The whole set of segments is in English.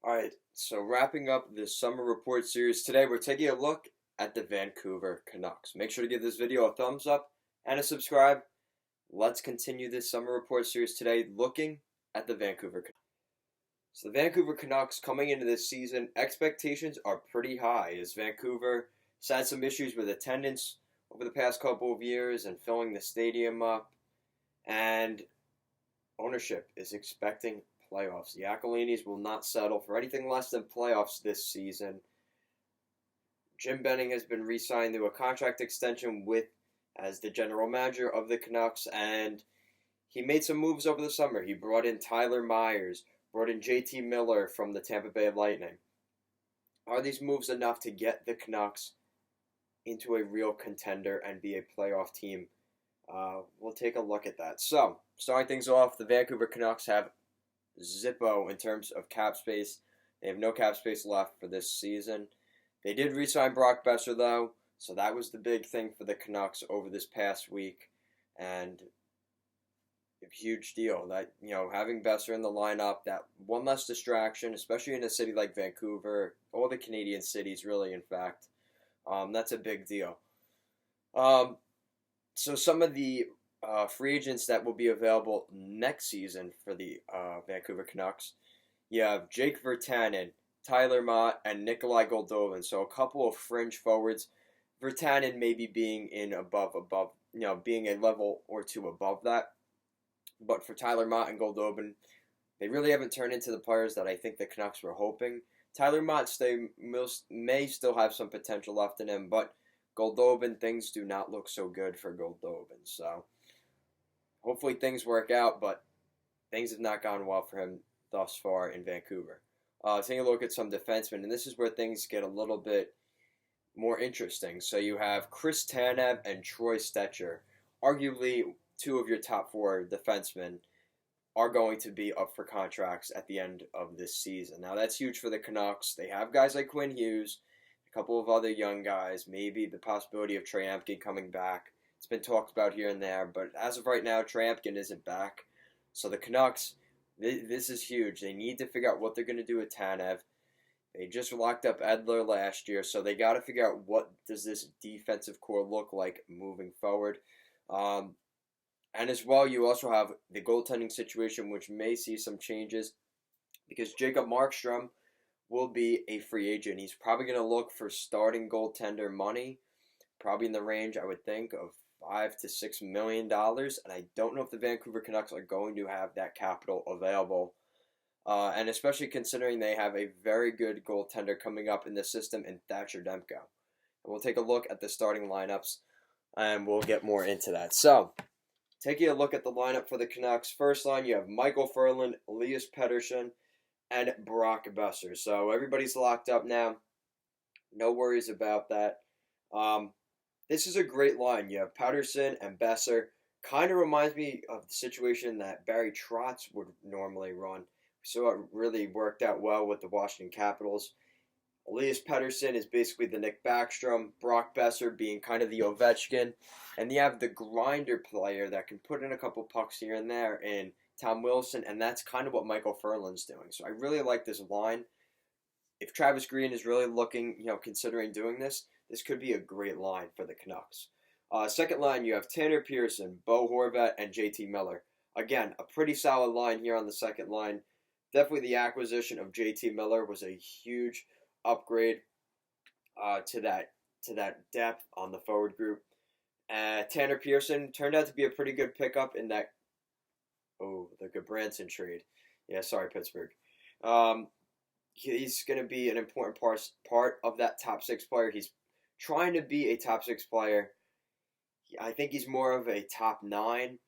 All right, so wrapping up the summer report series today, we're taking a look at the Vancouver Canucks. Make sure to give this video a thumbs up and a subscribe. Let's continue this summer report series today looking at the Vancouver Canucks. So the Vancouver Canucks coming into this season, expectations are pretty high as Vancouver has had some issues with attendance over the past couple of years and filling the stadium up, and ownership is expecting playoffs. The Aquilinis will not settle for anything less than playoffs this season. Jim Benning has been re-signed to a contract extension with as the general manager of the Canucks, and he made some moves over the summer. He brought in Tyler Myers, brought in JT Miller from the Tampa Bay Lightning. Are these moves enough to get the Canucks into a real contender and be a playoff team? We'll take a look at that. So, starting things off, the Vancouver Canucks have Zippo in terms of cap space. They have no cap space left for this season. They did re-sign Brock Besser though, so that was the big thing for the Canucks over this past week, and a huge deal that having Besser in the lineup, that one less distraction, especially in a city like Vancouver, all the Canadian cities really, in fact, that's a big deal. So some of the free agents that will be available next season for the Vancouver Canucks, you have Jake Virtanen, Tyler Mott, and Nikolai Goldovin. So a couple of fringe forwards. Virtanen maybe being being a level or two above that. But for Tyler Mott and Goldovin, they really haven't turned into the players that I think the Canucks were hoping. Tyler Mott may still have some potential left in him, but Goldovin, things do not look so good for Goldovin. So hopefully things work out, but things have not gone well for him thus far in Vancouver. Taking a look at some defensemen, and this is where things get a little bit more interesting. So you have Chris Tanev and Troy Stecher, arguably two of your top four defensemen, are going to be up for contracts at the end of this season. Now that's huge for the Canucks. They have guys like Quinn Hughes, a couple of other young guys, maybe the possibility of Trey Ampkin coming back. It's been talked about here and there, but as of right now, Trey Ampkin isn't back. So the Canucks, this is huge. They need to figure out what they're going to do with Tanev. They just locked up Edler last year, so they got to figure out what does this defensive core look like moving forward. And as well, you also have the goaltending situation, which may see some changes because Jacob Markstrom will be a free agent. He's probably going to look for starting goaltender money, probably in the range, I would think, of $5 to $6 million. And I don't know if the Vancouver Canucks are going to have that capital available. And especially considering they have a very good goaltender coming up in the system in Thatcher Demko. And we'll take a look at the starting lineups, and we'll get more into that. So, taking a look at the lineup for the Canucks, first line you have Michael Ferland, Elias Pettersson, and Brock Besser. So everybody's locked up now. No worries about that. This is a great line. You have Pettersson and Besser. Kind of reminds me of the situation that Barry Trotz would normally run. So it really worked out well with the Washington Capitals. Elias Pettersson is basically the Nick Backstrom, Brock Besser being kind of the Ovechkin, and you have the grinder player that can put in a couple pucks here and there in Tom Wilson, and that's kind of what Michael Ferland's doing. So I really like this line. If Travis Green is really looking, considering doing this, this could be a great line for the Canucks. Second line, you have Tanner Pearson, Bo Horvat, and JT Miller. Again, a pretty solid line here on the second line. Definitely the acquisition of JT Miller was a huge upgrade to that depth on the forward group. Tanner Pearson turned out to be a pretty good pickup in that the Goodbranson trade. Yeah, sorry, Pittsburgh. He's going to be an important part of that top six player. He's trying to be a top six player. I think he's more of a top nine,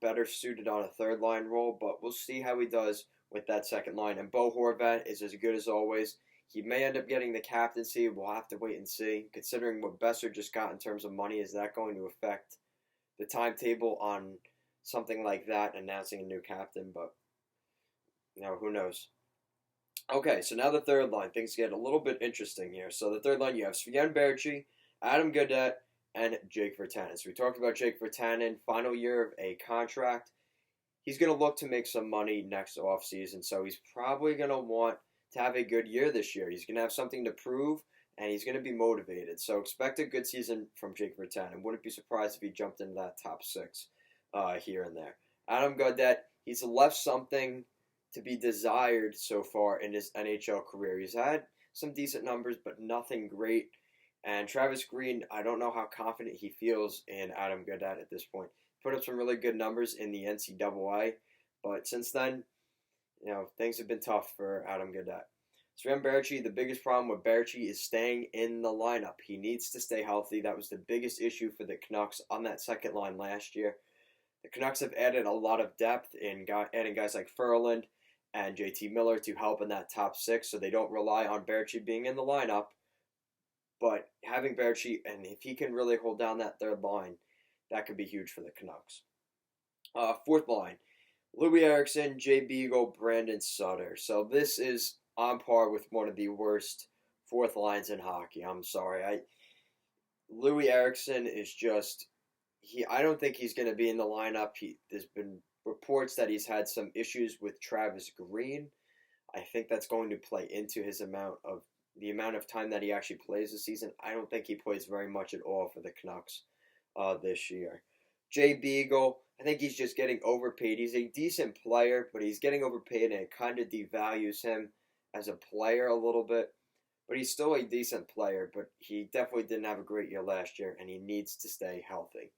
better suited on a third line role, but we'll see how he does with that second line. And Bo Horvat is as good as always. He may end up getting the captaincy. We'll have to wait and see. Considering what Besser just got in terms of money, is that going to affect the timetable on something like that, announcing a new captain? But, who knows? Okay, so now the third line. Things get a little bit interesting here. So the third line, you have Sven Berchi, Adam Gaudette, and Jake Virtanen. So we talked about Jake Virtanen, final year of a contract. He's going to look to make some money next offseason, so he's probably going to want to have a good year this year. He's going to have something to prove, and he's going to be motivated. So expect a good season from Jake Virtanen. Wouldn't be surprised if he jumped into that top six here and there. Adam Gaudette, he's left something to be desired so far in his NHL career. He's had some decent numbers, but nothing great. And Travis Green, I don't know how confident he feels in Adam Gaudette at this point. Put up some really good numbers in the NCAA, but since then, things have been tough for Adam Gaudette. Sven Baertschi, the biggest problem with Baertschi is staying in the lineup. He needs to stay healthy. That was the biggest issue for the Canucks on that second line last year. The Canucks have added a lot of depth in adding guys like Ferland and JT Miller to help in that top six, so they don't rely on Baertschi being in the lineup. But having Baertschi, and if he can really hold down that third line, that could be huge for the Canucks. Fourth line, Louis Eriksson, Jay Beagle, Brandon Sutter. So this is on par with one of the worst fourth lines in hockey. I'm sorry. Louis Eriksson is just I don't think he's going to be in the lineup. There's been reports that he's had some issues with Travis Green. I think that's going to play into the amount of time that he actually plays this season. I don't think he plays very much at all for the Canucks this year. Jay Beagle, I think he's just getting overpaid. He's a decent player, but he's getting overpaid, and it kind of devalues him as a player a little bit. But he's still a decent player, but he definitely didn't have a great year last year, and he needs to stay healthy.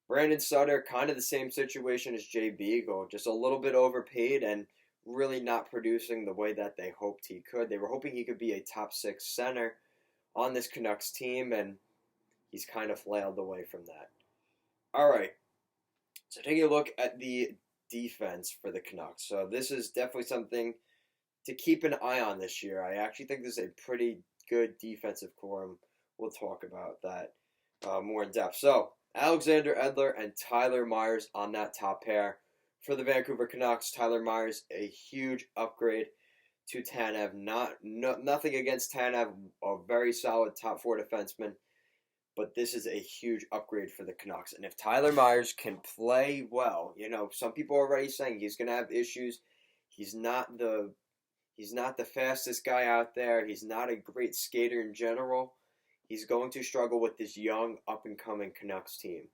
Brandon Sutter, kind of the same situation as Jay Beagle, just a little bit overpaid and really not producing the way that they hoped he could. They were hoping he could be a top six center on this Canucks team, and he's kind of flailed away from that. All right, so taking a look at the defense for the Canucks. So this is definitely something to keep an eye on this year. I actually think this is a pretty good defensive core, and we'll talk about that more in depth. So Alexander Edler and Tyler Myers on that top pair. For the Vancouver Canucks, Tyler Myers, a huge upgrade to Tanev. Nothing against Tanev, a very solid top four defenseman, but this is a huge upgrade for the Canucks. And if Tyler Myers can play well, some people are already saying he's going to have issues. He's not the fastest guy out there. He's not a great skater in general. He's going to struggle with this young, up-and-coming Canucks team.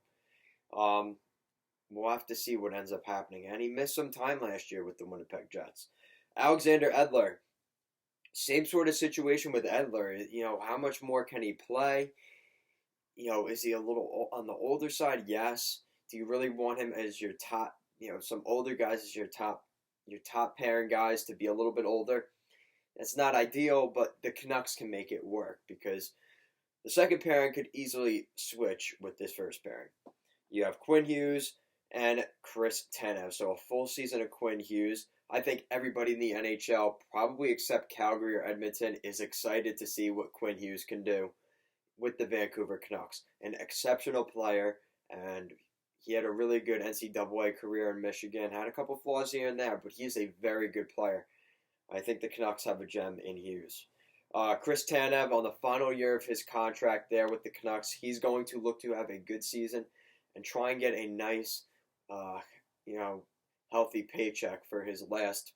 We'll have to see what ends up happening. And he missed some time last year with the Winnipeg Jets. Alexander Edler, same sort of situation with Edler. How much more can he play? Is he a little on the older side? Yes. Do you really want him as your top, some older guys as your top pairing guys to be a little bit older? It's not ideal, but the Canucks can make it work because the second pairing could easily switch with this first pairing. You have Quinn Hughes and Chris Tanev. So a full season of Quinn Hughes. I think everybody in the NHL, probably except Calgary or Edmonton, is excited to see what Quinn Hughes can do with the Vancouver Canucks. An exceptional player, and he had a really good NCAA career in Michigan. Had a couple flaws here and there, but he's a very good player. I think the Canucks have a gem in Hughes. Chris Tanev, on the final year of his contract there with the Canucks, he's going to look to have a good season and try and get a nice, healthy paycheck for his last,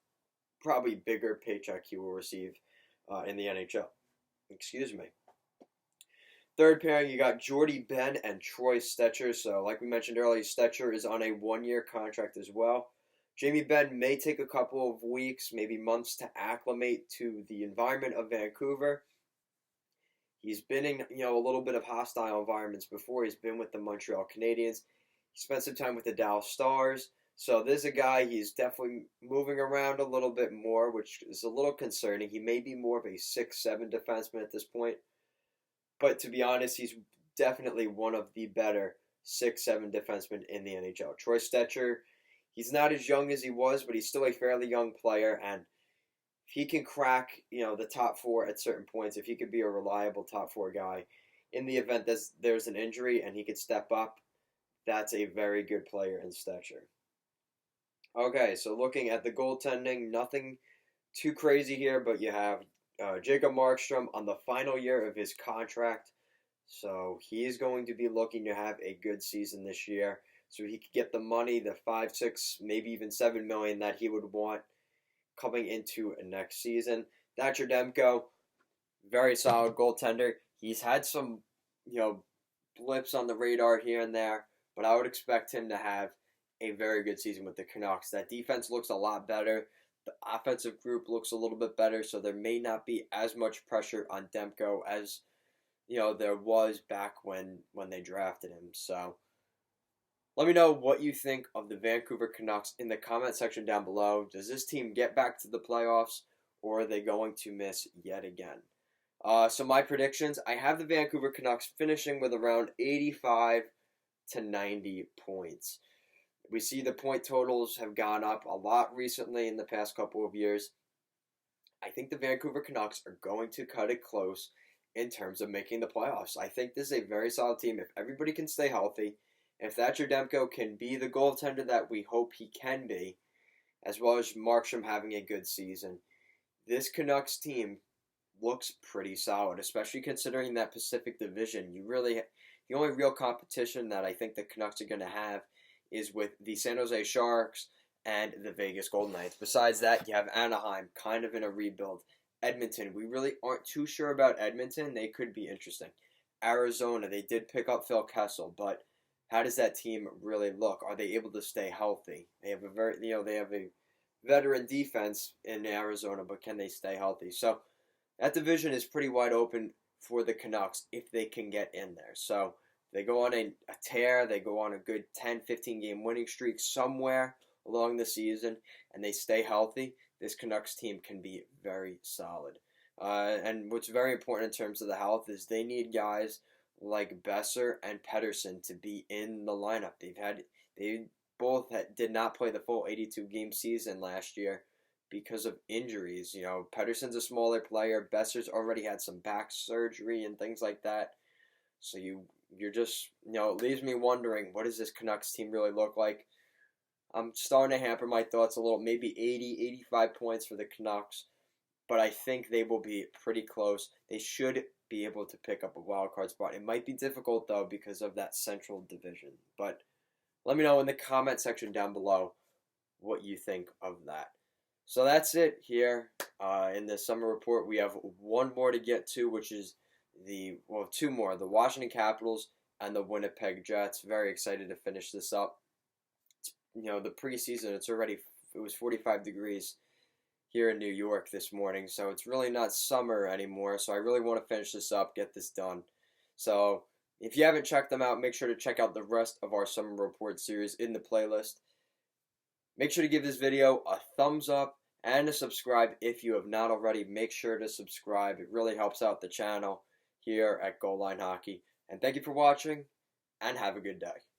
probably bigger paycheck he will receive in the NHL. Excuse me. Third pairing, you got Jordy Ben and Troy Stecher. So, like we mentioned earlier, Stecher is on a one-year contract as well. Jamie Benn may take a couple of weeks, maybe months to acclimate to the environment of Vancouver. He's been in, a little bit of hostile environments before. He's been with the Montreal Canadiens. He spent some time with the Dallas Stars. So there's a guy, he's definitely moving around a little bit more, which is a little concerning. He may be more of a 6'7" defenseman at this point. But to be honest, he's definitely one of the better 6'7" defensemen in the NHL. Troy Stecher, he's not as young as he was, but he's still a fairly young player. And if he can crack, the top four at certain points, if he could be a reliable top four guy in the event there's an injury and he could step up, that's a very good player in Stecher. Okay, so looking at the goaltending, nothing too crazy here, but you have Jacob Markstrom on the final year of his contract. So he is going to be looking to have a good season this year so he could get the money, the 5, 6, maybe even $7 million that he would want coming into next season. Thatcher Demko, very solid goaltender. He's had some, blips on the radar here and there, but I would expect him to have a very good season with the Canucks. That defense looks a lot better. The offensive group looks a little bit better, so there may not be as much pressure on Demko as there was back when they drafted him. So let me know what you think of the Vancouver Canucks in the comment section down below. Does this team get back to the playoffs, or are they going to miss yet again? So my predictions, I have the Vancouver Canucks finishing with around 85 to 90 points. We see the point totals have gone up a lot recently in the past couple of years. I think the Vancouver Canucks are going to cut it close in terms of making the playoffs. I think this is a very solid team. If everybody can stay healthy, if Thatcher Demko can be the goaltender that we hope he can be, as well as Markstrom having a good season, this Canucks team looks pretty solid, especially considering that Pacific Division. The only real competition that I think the Canucks are going to have is with the San Jose Sharks and the Vegas Golden Knights. Besides that, you have Anaheim, kind of in a rebuild. Edmonton, we really aren't too sure about Edmonton. They could be interesting. Arizona, they did pick up Phil Kessel, but how does that team really look? Are they able to stay healthy? They have a veteran defense in Arizona, but can they stay healthy? So that division is pretty wide open for the Canucks if they can get in there. So they go on a tear, they go on a good 10, 15 game winning streak somewhere along the season, and they stay healthy, this Canucks team can be very solid. And what's very important in terms of the health is they need guys like Besser and Pettersson to be in the lineup. They both did not play the full 82 game season last year because of injuries. Pettersson's a smaller player. Besser's already had some back surgery and things like that. So you're just, it leaves me wondering, what does this Canucks team really look like? I'm starting to hamper my thoughts a little, maybe 80, 85 points for the Canucks, but I think they will be pretty close. They should be able to pick up a wild card spot. It might be difficult, though, because of that Central Division, but let me know in the comment section down below what you think of that. So that's it here in the summer report. We have one more to get to, which is two more, the Washington Capitals and the Winnipeg Jets. Very excited to finish this up. The preseason, it was 45 degrees here in New York this morning, so it's really not summer anymore, so I really want to finish this up, get this done. So if you haven't checked them out, make sure to check out the rest of our summer report series in the playlist. Make sure to give this video a thumbs up and to subscribe if you have not already. Make sure to subscribe. It really helps out the channel here at Goal Line Hockey. And thank you for watching, and have a good day.